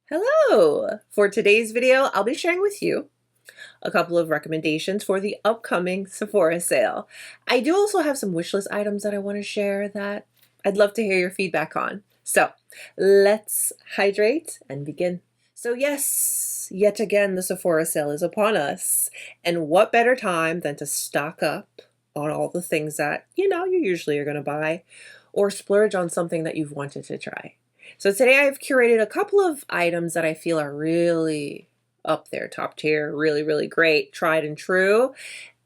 Hello! For today's video, I'll be sharing with you a couple of recommendations for the upcoming Sephora sale. I do also have some wish list items that I want to share that I'd love to hear your feedback on. So let's hydrate and begin. So yes, yet again, the Sephora sale is upon us. And what better time than to stock up on all the things that, you usually are going to buy or splurge on something that you've wanted to try. So today I've curated a couple of items that I feel are really up there, top tier, really, really great, tried and true.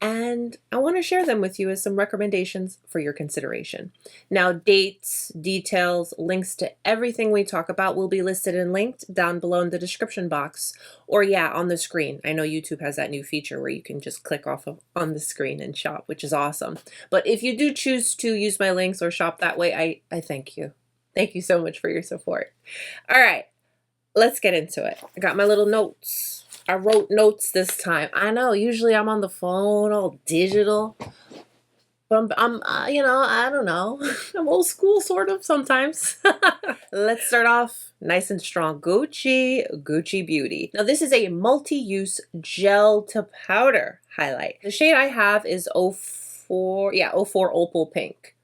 And I want to share them with you as some recommendations for your consideration. Now, dates, details, links to everything we talk about will be listed and linked down below in the description box, or on the screen. I know YouTube has that new feature where you can just click off on the screen and shop, which is awesome. But if you do choose to use my links or shop that way, I thank you. Thank you so much for your support. All right, let's get into it. I got my little notes. I wrote notes this time. I know, usually I'm on the phone, all digital. But I'm I don't know. I'm old school, sort of, sometimes. Let's start off nice and strong. Gucci Beauty. Now, this is a multi-use gel to powder highlight. The shade I have is 04 Opal Pink.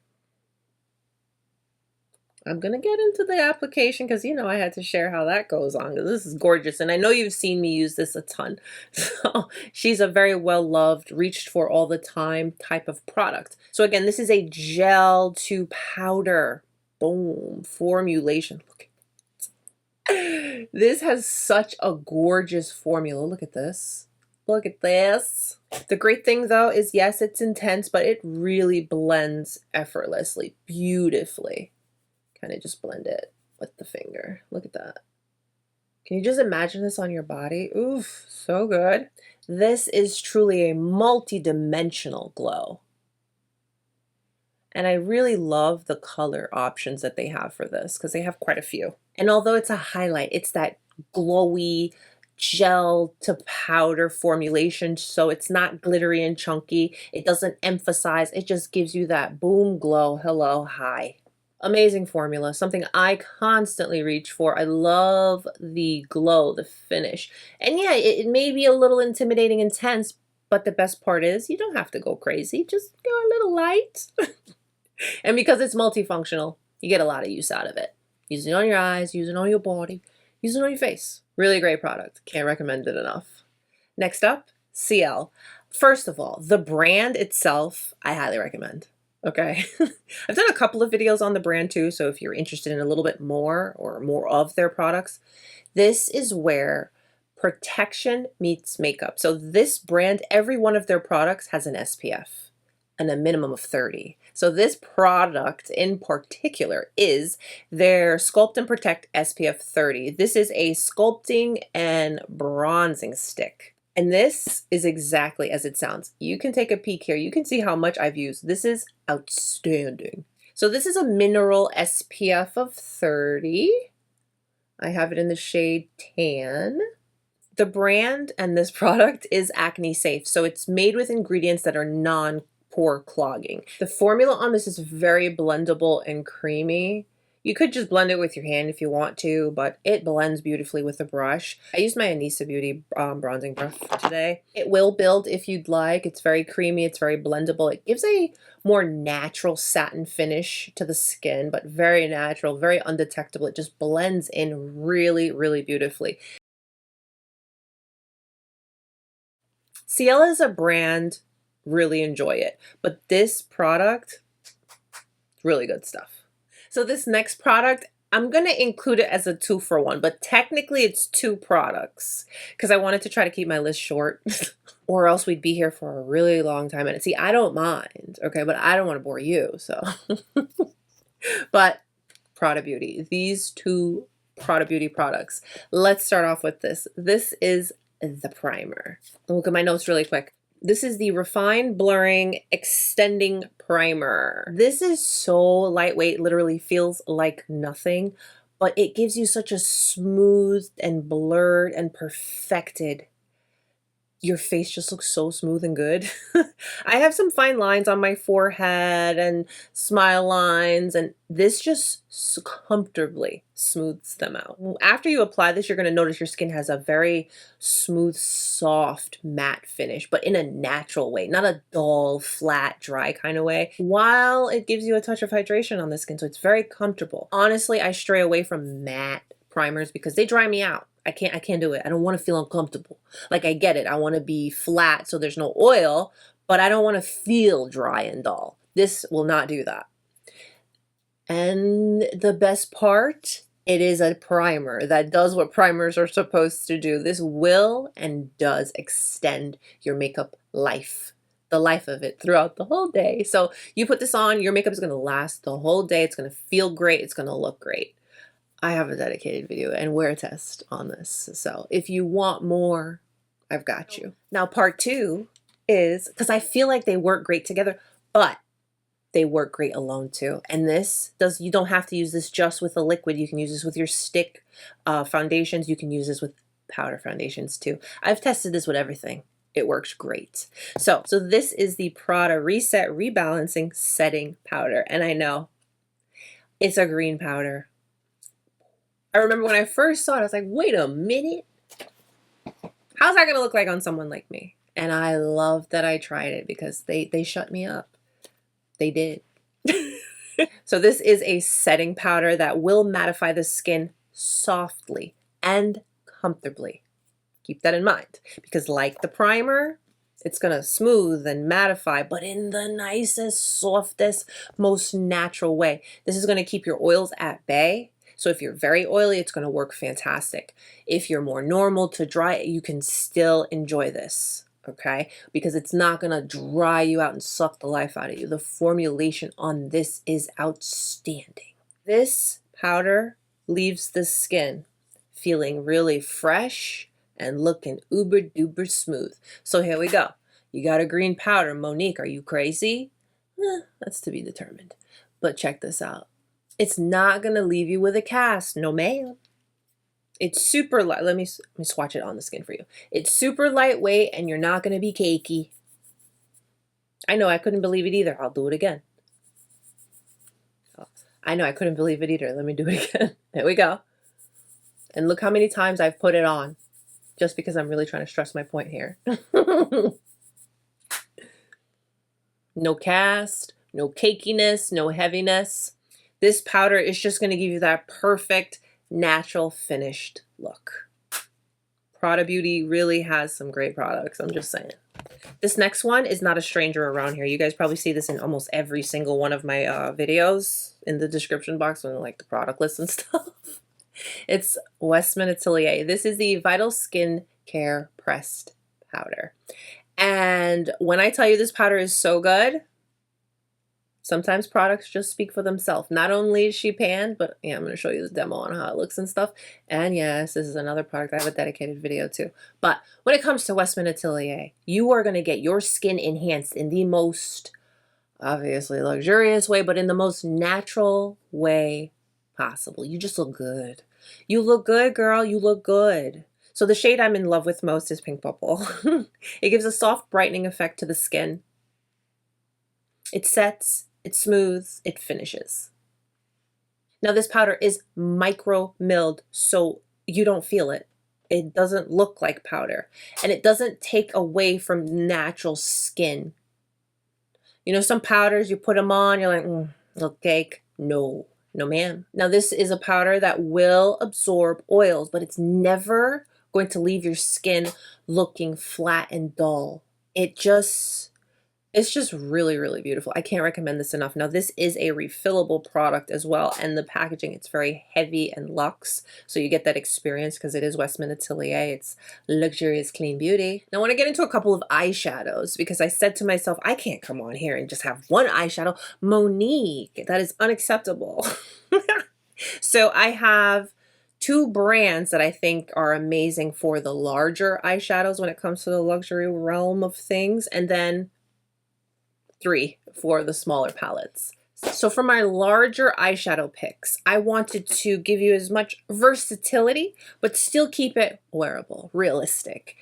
I'm going to get into the application because, I had to share how that goes on because this is gorgeous. And I know you've seen me use this a ton. So she's a very well-loved, reached for all the time type of product. So again, this is a gel to powder, boom, formulation. Look at this. This has such a gorgeous formula. Look at this. Look at this. The great thing though is, yes, it's intense, but it really blends effortlessly, beautifully. Kind of just blend it with the finger. Look at that. Can you just imagine this on your body? Oof, so good. This is truly a multi-dimensional glow. And I really love the color options that they have for this because they have quite a few. And although it's a highlight, it's that glowy gel to powder formulation, so it's not glittery and chunky. It doesn't emphasize, it just gives you that boom glow, hello, hi. Amazing formula, something I constantly reach for. I love the glow, the finish. And yeah, it may be a little intimidating, intense, but the best part is you don't have to go crazy. Just go a little light. And because it's multifunctional, you get a lot of use out of it. Use it on your eyes, use it on your body, use it on your face. Really great product. Can't recommend it enough. Next up, Ciele. First of all, the brand itself, I highly recommend. Okay. I've done a couple of videos on the brand too, so if you're interested in a little bit more or more of their products, this is where protection meets makeup. So this brand, every one of their products has an SPF and a minimum of 30. So this product in particular is their Sculpt and Protect SPF 30. This is a sculpting and bronzing stick. And this is exactly as it sounds. You can take a peek here. You can see how much I've used. This is outstanding. So this is a mineral SPF of 30. I have it in the shade Tan. The brand and this product is acne safe. So it's made with ingredients that are non-pore clogging. The formula on this is very blendable and creamy. You could just blend it with your hand if you want to, but it blends beautifully with a brush. I used my Anissa Beauty bronzing brush today. It will build if you'd like. It's very creamy. It's very blendable. It gives a more natural satin finish to the skin, but very natural, very undetectable. It just blends in really, really beautifully. Ciele is a brand, really enjoy it, but this product, really good stuff. So this next product, I'm going to include it as a 2-for-1, but technically it's 2 products because I wanted to try to keep my list short or else we'd be here for a really long time. And see, I don't mind, okay, but I don't want to bore you, so. But Prada Beauty, these 2 Prada Beauty products. Let's start off with this. This is the primer. Look at my notes really quick. This is the Refine Blurring Extending Primer. This is so lightweight, literally feels like nothing, but it gives you such a smooth and blurred and perfected your face just looks so smooth and good. I have some fine lines on my forehead and smile lines, and this just comfortably smooths them out. After you apply this, you're going to notice your skin has a very smooth, soft, matte finish, but in a natural way, not a dull, flat, dry kind of way, while it gives you a touch of hydration on the skin, so it's very comfortable. Honestly, I stray away from matte primers because they dry me out. I can't do it. I don't want to feel uncomfortable. Like, I get it. I want to be flat so there's no oil, but I don't want to feel dry and dull. This will not do that. And the best part, it is a primer that does what primers are supposed to do. This will and does extend your makeup life, the life of it throughout the whole day. So you put this on, your makeup is going to last the whole day. It's going to feel great. It's going to look great. I have a dedicated video and wear test on this. So if you want more, I've got you. Now part 2 is, because I feel like they work great together, but they work great alone too. And this does, you don't have to use this just with a liquid. You can use this with your stick foundations. You can use this with powder foundations too. I've tested this with everything. It works great. So this is the Prada Reset Rebalancing Setting Powder. And I know it's a green powder. I remember when I first saw it, I was like, wait a minute. How's that going to look like on someone like me? And I love that I tried it because they shut me up. They did. So this is a setting powder that will mattify the skin softly and comfortably. Keep that in mind because like the primer, it's going to smooth and mattify, but in the nicest, softest, most natural way. This is going to keep your oils at bay. So if you're very oily, it's going to work fantastic. If you're more normal to dry, you can still enjoy this, okay? Because it's not going to dry you out and suck the life out of you. The formulation on this is outstanding. This powder leaves the skin feeling really fresh and looking uber duper smooth. So here we go. You got a green powder. Monique, are you crazy? That's to be determined. But check this out. It's not going to leave you with a cast. No, ma'am. It's super light. Let me swatch it on the skin for you. It's super lightweight and you're not going to be cakey. I know, I couldn't believe it either. I'll do it again. I know, I couldn't believe it either. Let me do it again. There we go. And look how many times I've put it on. Just because I'm really trying to stress my point here. No cast, no cakiness, no heaviness. This powder is just going to give you that perfect, natural, finished look. Prada Beauty really has some great products, I'm just saying. This next one is not a stranger around here. You guys probably see this in almost every single one of my videos in the description box when like the product list and stuff. It's WESTMAN Atelier. This is the Vital Skin Care Pressed Powder. And when I tell you this powder is so good, sometimes products just speak for themselves. Not only is she panned, but yeah, I'm going to show you the demo on how it looks and stuff. And yes, this is another product. I have a dedicated video too. But when it comes to WESTMAN Atelier, you are going to get your skin enhanced in the most, obviously, luxurious way, but in the most natural way possible. You just look good. You look good, girl. You look good. So the shade I'm in love with most is Pink Bubble. It gives a soft brightening effect to the skin. It sets, it smooths, it finishes. Now this powder is micro milled, so you don't feel it. It doesn't look like powder, and it doesn't take away from natural skin. You know, some powders, you put them on, you're like, look cake. No, no ma'am. Now this is a powder that will absorb oils, but it's never going to leave your skin looking flat and dull. It's just really, really beautiful. I can't recommend this enough. Now, this is a refillable product as well, and the packaging, it's very heavy and luxe, so you get that experience because it is WESTMAN Atelier. It's luxurious, clean beauty. Now, I want to get into a couple of eyeshadows because I said to myself, I can't come on here and just have one eyeshadow. Monique, that is unacceptable. So I have two brands that I think are amazing for the larger eyeshadows when it comes to the luxury realm of things, and then 3 for the smaller palettes. So for my larger eyeshadow picks, I wanted to give you as much versatility, but still keep it wearable, realistic.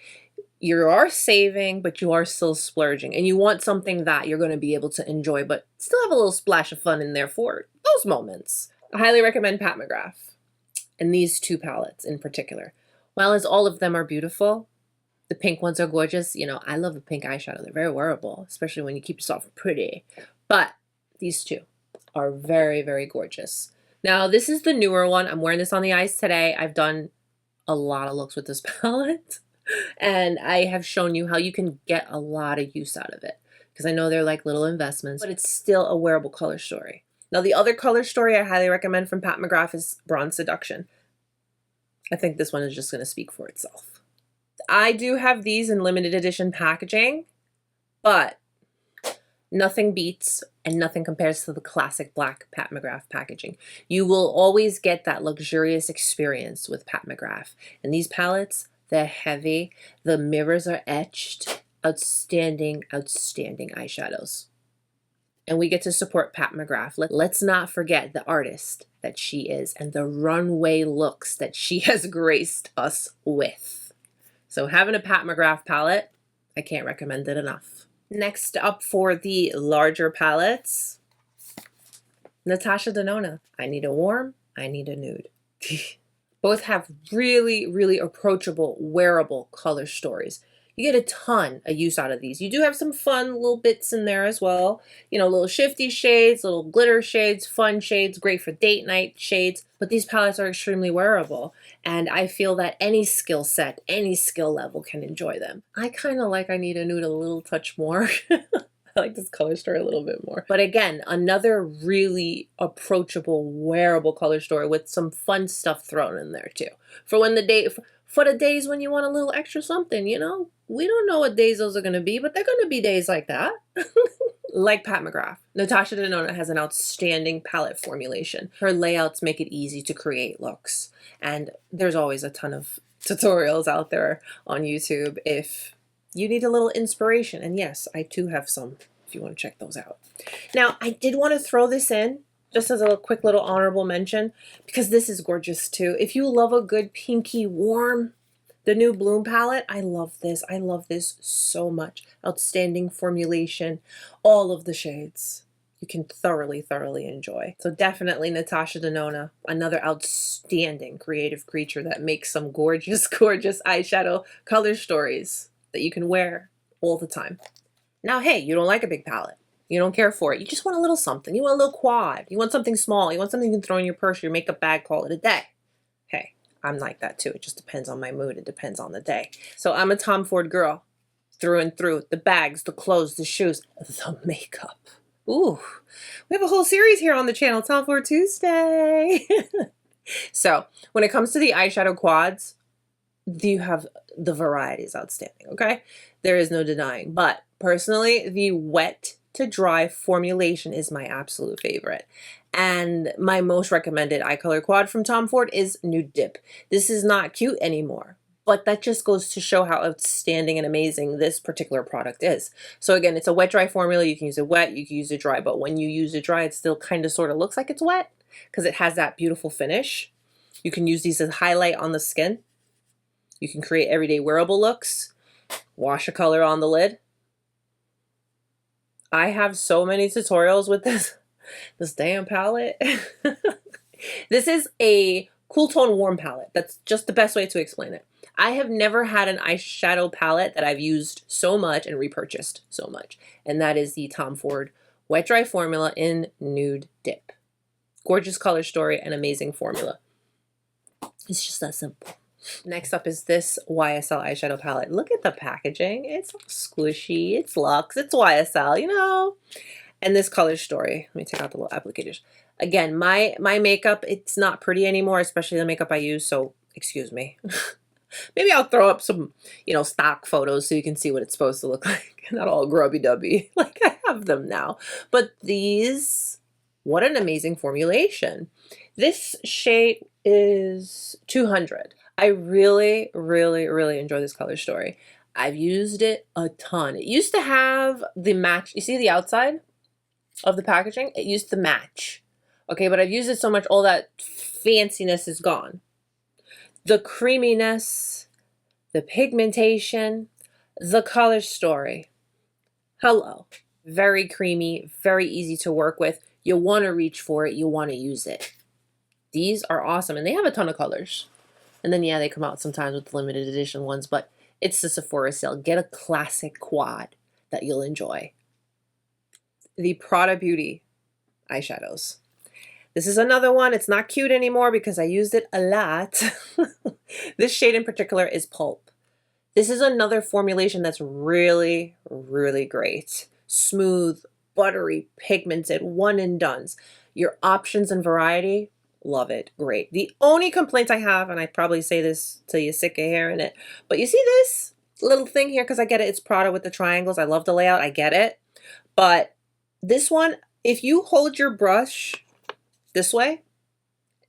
You are saving, but you are still splurging, and you want something that you're going to be able to enjoy, but still have a little splash of fun in there for those moments. I highly recommend Pat McGrath, and these two palettes in particular. While as all of them are beautiful, the pink ones are gorgeous. You know, I love a pink eyeshadow. They're very wearable, especially when you keep yourself pretty. But these two are very, very gorgeous. Now, this is the newer one. I'm wearing this on the eyes today. I've done a lot of looks with this palette. And I have shown you how you can get a lot of use out of it, because I know they're like little investments, but it's still a wearable color story. Now, the other color story I highly recommend from Pat McGrath is Bronze Seduction. I think this one is just going to speak for itself. I do have these in limited edition packaging, but nothing beats and nothing compares to the classic black Pat McGrath packaging. You will always get that luxurious experience with Pat McGrath. And these palettes, they're heavy. The mirrors are etched. Outstanding, outstanding eyeshadows. And we get to support Pat McGrath. Let's not forget the artist that she is and the runway looks that she has graced us with. So having a Pat McGrath palette, I can't recommend it enough. Next up for the larger palettes, NATASHA DENONA. I need a warm, I need a nude. Both have really, really approachable, wearable color stories. You get a ton of use out of these. You do have some fun little bits in there as well. You know, little shifty shades, little glitter shades, fun shades, great for date night shades. But these palettes are extremely wearable. And I feel that any skill set, any skill level can enjoy them. I kind of like I need a nude a little touch more. I like this color story a little bit more. But again, another really approachable, wearable color story with some fun stuff thrown in there too. For when the day, for the days when you want a little extra something, you know? We don't know what days those are going to be, but they're going to be days like that. Like Pat McGrath, NATASHA DENONA has an outstanding palette formulation. Her layouts make it easy to create looks. And there's always a ton of tutorials out there on YouTube if you need a little inspiration. And yes, I too have some if you want to check those out. Now, I did want to throw this in just as a quick little honorable mention, because this is gorgeous too. If you love a good pinky warm, the new Bloom palette, I love this. I love this so much. Outstanding formulation, all of the shades you can thoroughly, thoroughly enjoy. So definitely NATASHA DENONA, another outstanding creative creature that makes some gorgeous, gorgeous eyeshadow color stories that you can wear all the time. Now, hey, you don't like a big palette. You don't care for it. You just want a little something. You want a little quad. You want something small. You want something you can throw in your purse, your makeup bag, call it a day. Hey, I'm like that too. It just depends on my mood. It depends on the day. So I'm a Tom Ford girl through and through. The bags, the clothes, the shoes, the makeup. Ooh, we have a whole series here on the channel, Tom Ford Tuesday. So when it comes to the eyeshadow quads, you have the varieties outstanding, okay? There is no denying. But personally, the wet to dry formulation is my absolute favorite. And my most recommended eye color quad from Tom Ford is Nude Dip. This is not cute anymore, but that just goes to show how outstanding and amazing this particular product is. So again, it's a wet dry formula. You can use it wet, you can use it dry, but when you use it dry, it still kind of sort of looks like it's wet because it has that beautiful finish. You can use these as highlight on the skin. You can create everyday wearable looks. Wash a color on the lid. I have so many tutorials with this damn palette. This is a cool tone warm palette. That's just the best way to explain it. I have never had an eyeshadow palette that I've used so much and repurchased so much. And that is the Tom Ford Wet Dry Formula in Nude Dip. Gorgeous color story and amazing formula. It's just that simple. Next up is this YSL eyeshadow palette. Look at the packaging. It's squishy, it's luxe, it's YSL, you know. And this color story. Let me take out the little applicators. Again, my makeup, it's not pretty anymore, especially the makeup I use, so excuse me. Maybe I'll throw up some, you know, stock photos so you can see what it's supposed to look like. Not all grubby-dubby like I have them now. But these, what an amazing formulation. This shade is 200. I really, really, really enjoy this color story. I've used it a ton. It used to have the match. You see the outside of the packaging? It used to match. Okay, but I've used it so much, all that fanciness is gone. The creaminess, the pigmentation, The color story. Hello. Very creamy, very easy to work with. You want to reach for it. You want to use it. These are awesome, and they have a ton of colors. And then, yeah, they come out sometimes with limited edition ones, but it's the Sephora Sale. Get a classic quad that you'll enjoy. The Prada Beauty eyeshadows. This is another one. It's not cute anymore because I used it a lot. This shade in particular is Pulp. This is another formulation that's really, really great. Smooth, buttery, pigmented, one and dones. Your options and variety, love it, great. The only complaint I have, and I probably say this till you're sick of hearing it, but you see this little thing here, because I get it, it's Prada with the triangles. I love the layout, I get it. But this one, if you hold your brush this way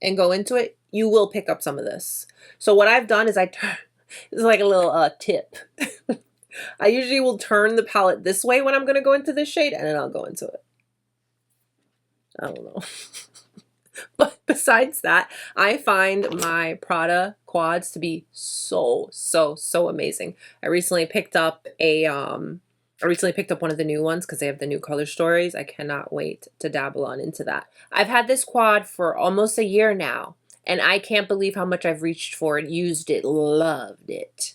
and go into it, you will pick up some of this. So what I've done is this is like a little tip. I usually will turn the palette this way when I'm going to go into this shade, and then I'll go into it. I don't know. But besides that, I find my Prada quads to be so amazing. I recently picked up one of the new ones because they have the new color stories. I cannot wait to dabble on into that. I've had this quad for almost a year now, and I can't believe how much I've reached for it, used it, loved it.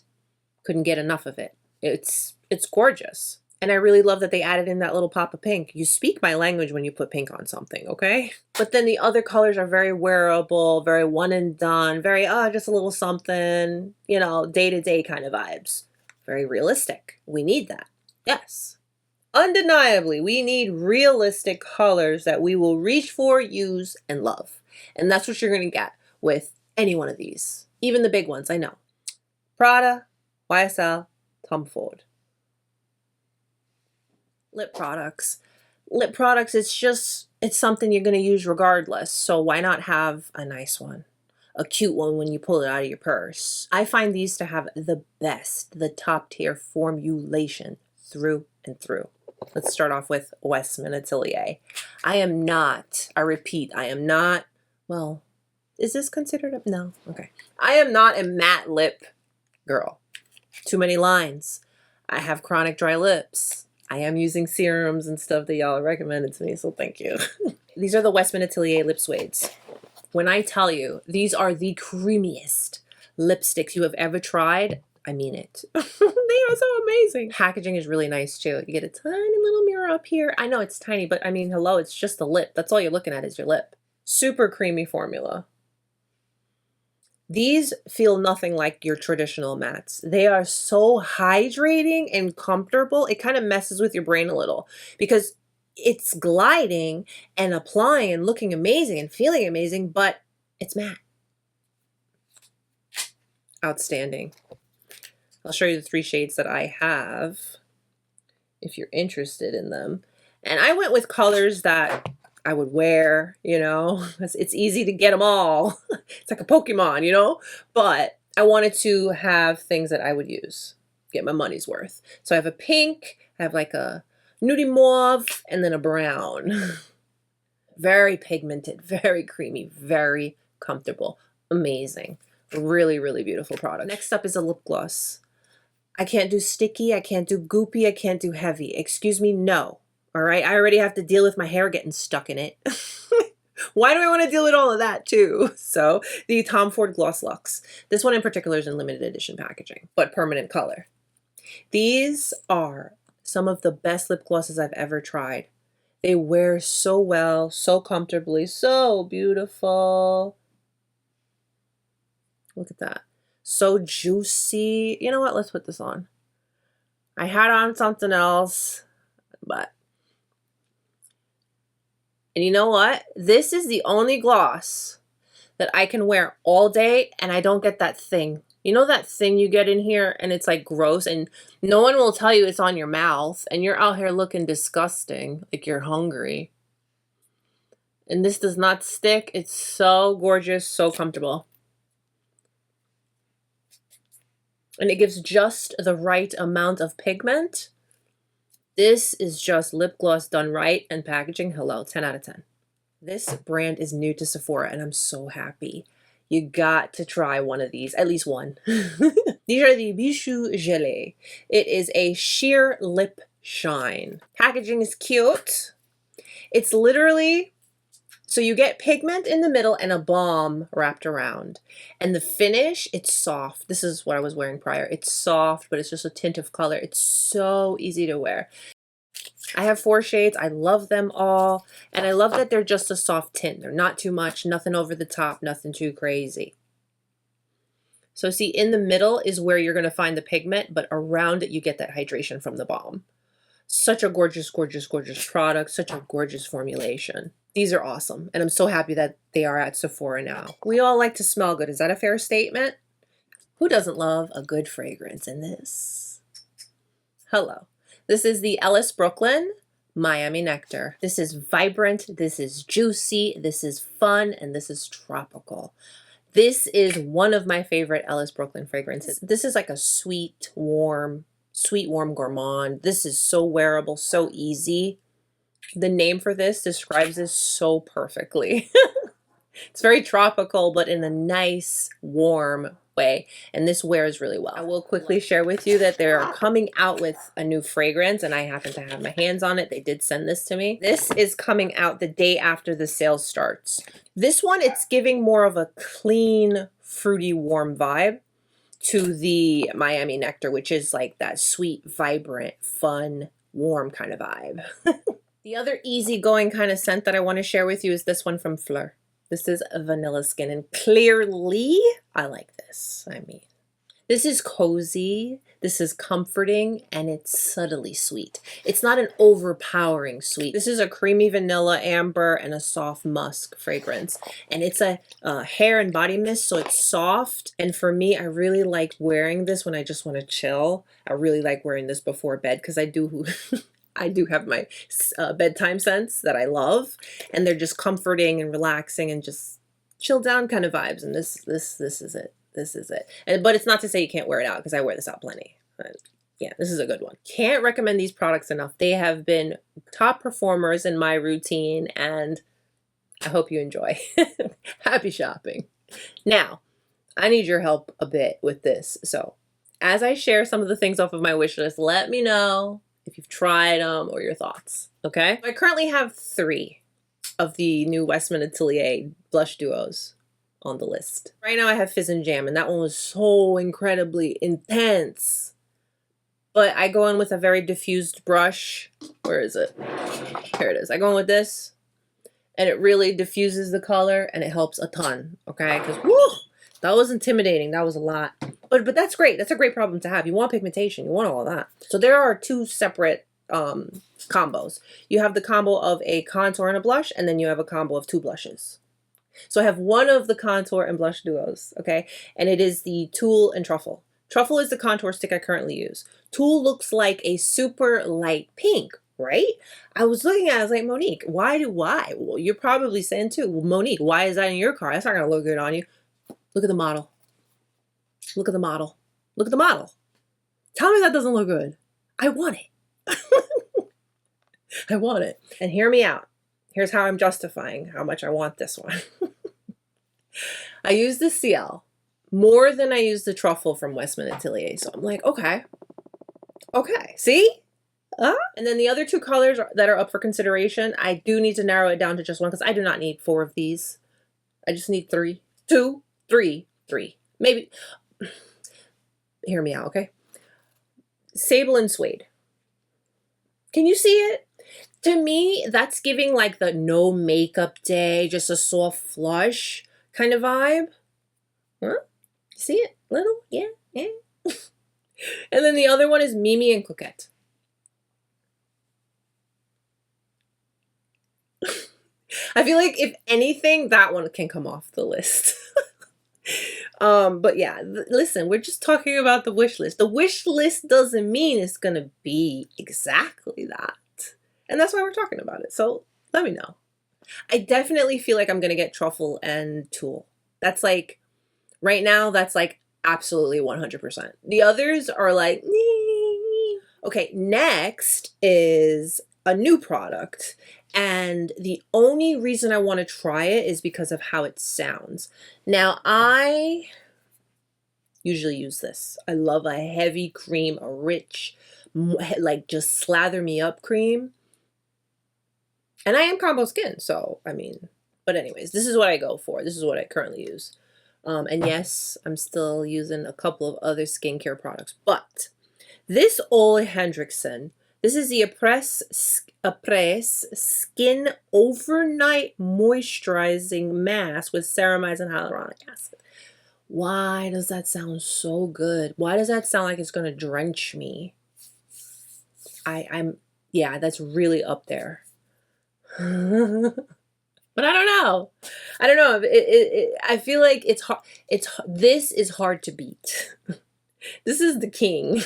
Couldn't get enough of it. It's gorgeous. And I really love that they added in that little pop of pink. You speak my language when you put pink on something, okay? But then the other colors are very wearable, very one and done, very, just a little something, you know, day-to-day kind of vibes. Very realistic. We need that. Yes. Undeniably, we need realistic colors that we will reach for, use, and love. And that's what you're going to get with any one of these. Even the big ones, I know. Prada, YSL, Tom Ford. Lip products. Lip products, it's something you're going to use regardless. So why not have a nice one? A cute one when you pull it out of your purse. I find these to have the best, the top tier formulation through and through. Let's start off with WESTMAN ATELIER. I repeat, I am not, well, is this considered a, no, okay. I am not a matte lip girl. Too many lines. I have chronic dry lips. I am using serums and stuff that y'all recommended to me, so thank you. These are the WESTMAN ATELIER lip suedes. When I tell you these are the creamiest lipsticks you have ever tried, I mean it. They are so amazing. Packaging is really nice too. You get a tiny little mirror up here. I know it's tiny, but I mean, hello, it's just the lip. That's all you're looking at is your lip. Super creamy formula. These feel nothing like your traditional mattes. They are so hydrating and comfortable. It kind of messes with your brain a little because it's gliding and applying and looking amazing and feeling amazing, but it's matte. Outstanding. I'll show you the 3 shades that I have if you're interested in them. And I went with colors that I would wear, you know, it's easy to get them all. It's like a Pokemon, you know, but I wanted to have things that I would use, get my money's worth. So I have a pink, I have like a nudie mauve, and then a brown. Very pigmented, very creamy, very comfortable, amazing. Really, really beautiful product. Next up is a lip gloss. I can't do sticky, I can't do goopy, I can't do heavy. Excuse me, no. All right, I already have to deal with my hair getting stuck in it. Why do I want to deal with all of that too? So the Tom Ford Gloss Luxe. This one in particular is in limited edition packaging, but permanent color. These are some of the best lip glosses I've ever tried. They wear so well, so comfortably, so beautiful. Look at that. So juicy. You know what? Let's put this on. I had on something else, but... And you know what? This is the only gloss that I can wear all day and I don't get that thing. You know that thing you get in here and it's like gross and no one will tell you it's on your mouth and you're out here looking disgusting, like you're hungry. And this does not stick. It's so gorgeous, so comfortable. And it gives just the right amount of pigment. This is just lip gloss done right and packaging. Hello, 10 out of 10. This brand is new to Sephora and I'm so happy. You got to try one of these, at least one. These are the BISOU Gelée. It is a sheer lip shine. Packaging is cute. It's literally, so you get pigment in the middle and a balm wrapped around. And the finish, it's soft. This is what I was wearing prior. It's soft, but it's just a tint of color. It's so easy to wear. I have 4 shades. I love them all. And I love that they're just a soft tint. They're not too much, nothing over the top, nothing too crazy. So see, in the middle is where you're going to find the pigment, but around it you get that hydration from the balm. Such a gorgeous, gorgeous, gorgeous product. Such a gorgeous formulation. These are awesome. And I'm so happy that they are at Sephora now. We all like to smell good. Is that a fair statement? Who doesn't love a good fragrance in this? Hello. This is the Ellis Brooklyn Miami Nectar. This is vibrant, this is juicy, this is fun, and this is tropical. This is one of my favorite Ellis Brooklyn fragrances. This is like a sweet, warm gourmand. This is so wearable, so easy. The name for this describes this so perfectly. It's very tropical, but in a nice, warm way, and this wears really well. I will quickly share with you that they're coming out with a new fragrance, and I happen to have my hands on it. They did send this to me. This is coming out the day after the sale starts. This one, it's giving more of a clean, fruity, warm vibe to the Miami Nectar, which is like that sweet, vibrant, fun, warm kind of vibe. The other easygoing kind of scent that I want to share with you is this one from Fleur. This is a Vanilla Skin, and clearly I like this. I mean, this is cozy, this is comforting, and it's subtly sweet. It's not an overpowering sweet. This is a creamy vanilla, amber, and a soft musk fragrance. And it's a hair and body mist, so it's soft. And for me, I really like wearing this when I just want to chill. I really like wearing this before bed because I do... I do have my bedtime scents that I love, and they're just comforting and relaxing and just chill down kind of vibes. And this is it. This is it. But it's not to say you can't wear it out, because I wear this out plenty. But yeah, this is a good one. Can't recommend these products enough. They have been top performers in my routine, and I hope you enjoy. Happy shopping. Now, I need your help a bit with this. So as I share some of the things off of my wish list, let me know if you've tried them or your thoughts, okay? I currently have 3 of the new WESTMAN Atelier blush duos on the list. Right now I have Fizz and Jam, and that one was so incredibly intense. But I go in with a very diffused brush. Where is it? Here it is. I go in with this, and it really diffuses the color, and it helps a ton, okay? Because, woo, that was intimidating. That was a lot. But that's great. That's a great problem to have. You want pigmentation. You want all of that. So there are 2 separate combos. You have the combo of a contour and a blush, and then you have a combo of 2 blushes. So I have one of the contour and blush duos, okay? And it is the Tulle and Truffle. Truffle is the contour stick I currently use. Tulle looks like a super light pink, right? I was looking at it, I was like, Monique, why? Well, you're probably saying too, well, Monique, why is that in your car? That's not going to look good on you. Look at the model. Look at the model. Look at the model. Tell me that doesn't look good. I want it. I want it. And hear me out. Here's how I'm justifying how much I want this one. I use the ciele more than I use the Truffle from WESTMAN Atelier. So I'm like, okay. Okay. See? And then the other 2 colors that are up for consideration, I do need to narrow it down to just one because I do not need 4 of these. I just need 3. 2, 3, 3. Maybe... Hear me out, okay? Sable and Suede. Can you see it? To me, that's giving like the no makeup day, just a soft flush kind of vibe. Huh? See it? Little? Yeah, yeah. And then the other one is Mimi and Coquette. I feel like if anything, that one can come off the list. But yeah, listen, we're just talking about the wish list. The wish list doesn't mean it's gonna be exactly that. And that's why we're talking about it. So let me know. I definitely feel like I'm gonna get Truffle and Tulle. That's like, right now, that's like absolutely 100%. The others are like, nee. Okay, next is a new product. And the only reason I want to try it is because of how it sounds. Now, I usually use this. I love a heavy cream, a rich, like just slather me up cream. And I am combo skin, so I mean, but anyways, this is what I go for. This is what I currently use. And yes, I'm still using a couple of other skincare products, but this Ole Hendrickson, this is the Apress Skin Overnight Moisturizing Mask with ceramides and hyaluronic acid. Why does that sound so good? Why does that sound like it's gonna drench me? Yeah, that's really up there. But I don't know. I don't know. I feel like it's hard. This is hard to beat. This is the king.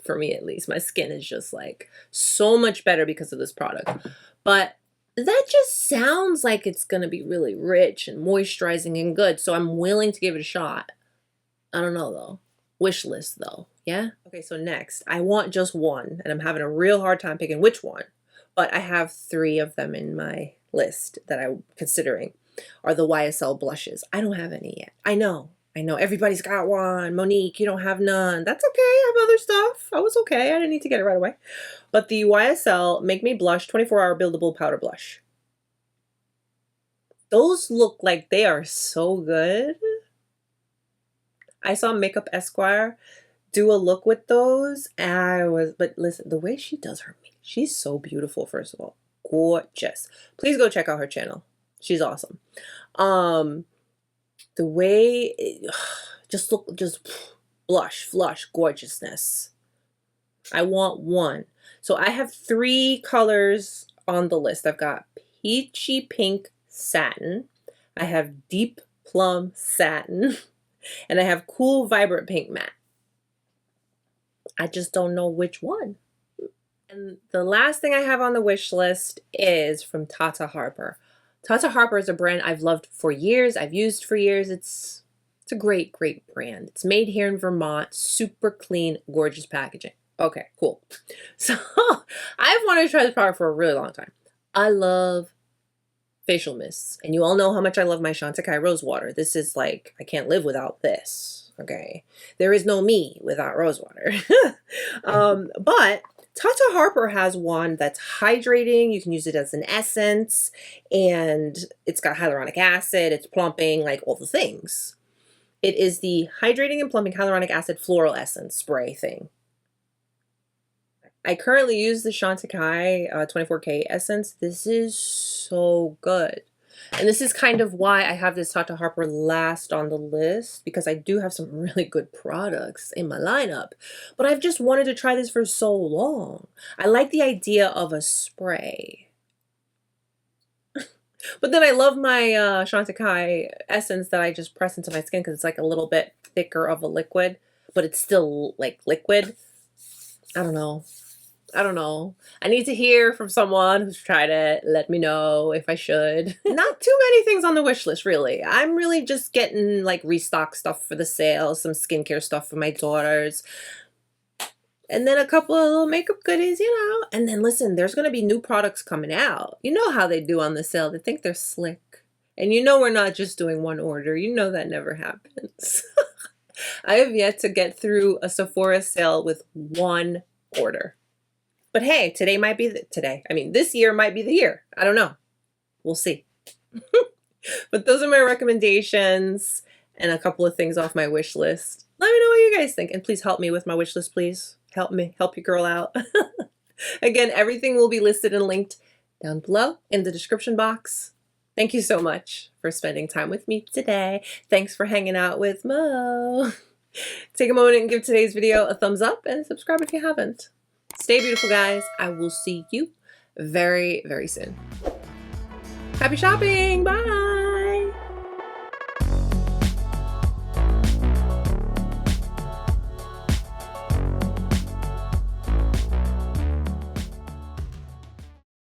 For me at least. My skin is just like so much better because of this product. But that just sounds like it's gonna be really rich and moisturizing and good. So I'm willing to give it a shot. I don't know though. Wish list though. Yeah? Okay, so next. I want just one. And I'm having a real hard time picking which one. But I have 3 of them in my list that I'm considering are the YSL blushes. I don't have any yet. I know. Everybody's got one. Monique, you don't have none. That's okay. I have other stuff. I was okay. I didn't need to get it right away. But the YSL Make Me Blush 24-Hour Buildable Powder Blush. Those look like they are so good. I saw Makeup Esquire do a look with those. But listen, the way she does her makeup, she's so beautiful, first of all. Gorgeous. Please go check out her channel. She's awesome. The way just blush, flush, gorgeousness. I want one. So I have 3 colors on the list. I've got peachy pink satin. I have deep plum satin. And I have cool vibrant pink matte. I just don't know which one. And the last thing I have on the wish list is from Tata Harper. Tata Harper is a brand I've loved for years. I've used for years. It's a great, great brand. It's made here in Vermont. Super clean, gorgeous packaging. Okay, cool. So I've wanted to try this product for a really long time. I love facial mists. And you all know how much I love my Chantecaille Rose Water. This is like, I can't live without this. Okay. There is no me without rose water. But Tata Harper has one that's hydrating. You can use it as an essence, and it's got hyaluronic acid, it's plumping, like all the things. It is the Hydrating and Plumping Hyaluronic Acid Floral Essence spray thing. I currently use the Chantecaille 24K essence. This is so good. And this is kind of why I have this Tata Harper last on the list, because I do have some really good products in my lineup. But I've just wanted to try this for so long. I like the idea of a spray. But then I love my Chantecaille essence that I just press into my skin because it's like a little bit thicker of a liquid, but it's still like liquid. I don't know. I need to hear from someone who's tried it. Let me know if I should. Not too many things on the wish list, really. I'm really just getting like restock stuff for the sale, some skincare stuff for my daughters, and then a couple of little makeup goodies, you know. And then listen, there's going to be new products coming out. You know how they do on the sale. They think they're slick. And you know we're not just doing one order. You know that never happens. I have yet to get through a Sephora sale with one order. But hey, today might be this year might be the year. I don't know. We'll see. But those are my recommendations and a couple of things off my wish list. Let me know what you guys think. And please help me with my wish list, please. Help me. Help your girl out. Again, everything will be listed and linked down below in the description box. Thank you so much for spending time with me today. Thanks for hanging out with Mo. Take a moment and give today's video a thumbs up and subscribe if you haven't. Stay beautiful, guys. I will see you very, very soon. Happy shopping. Bye.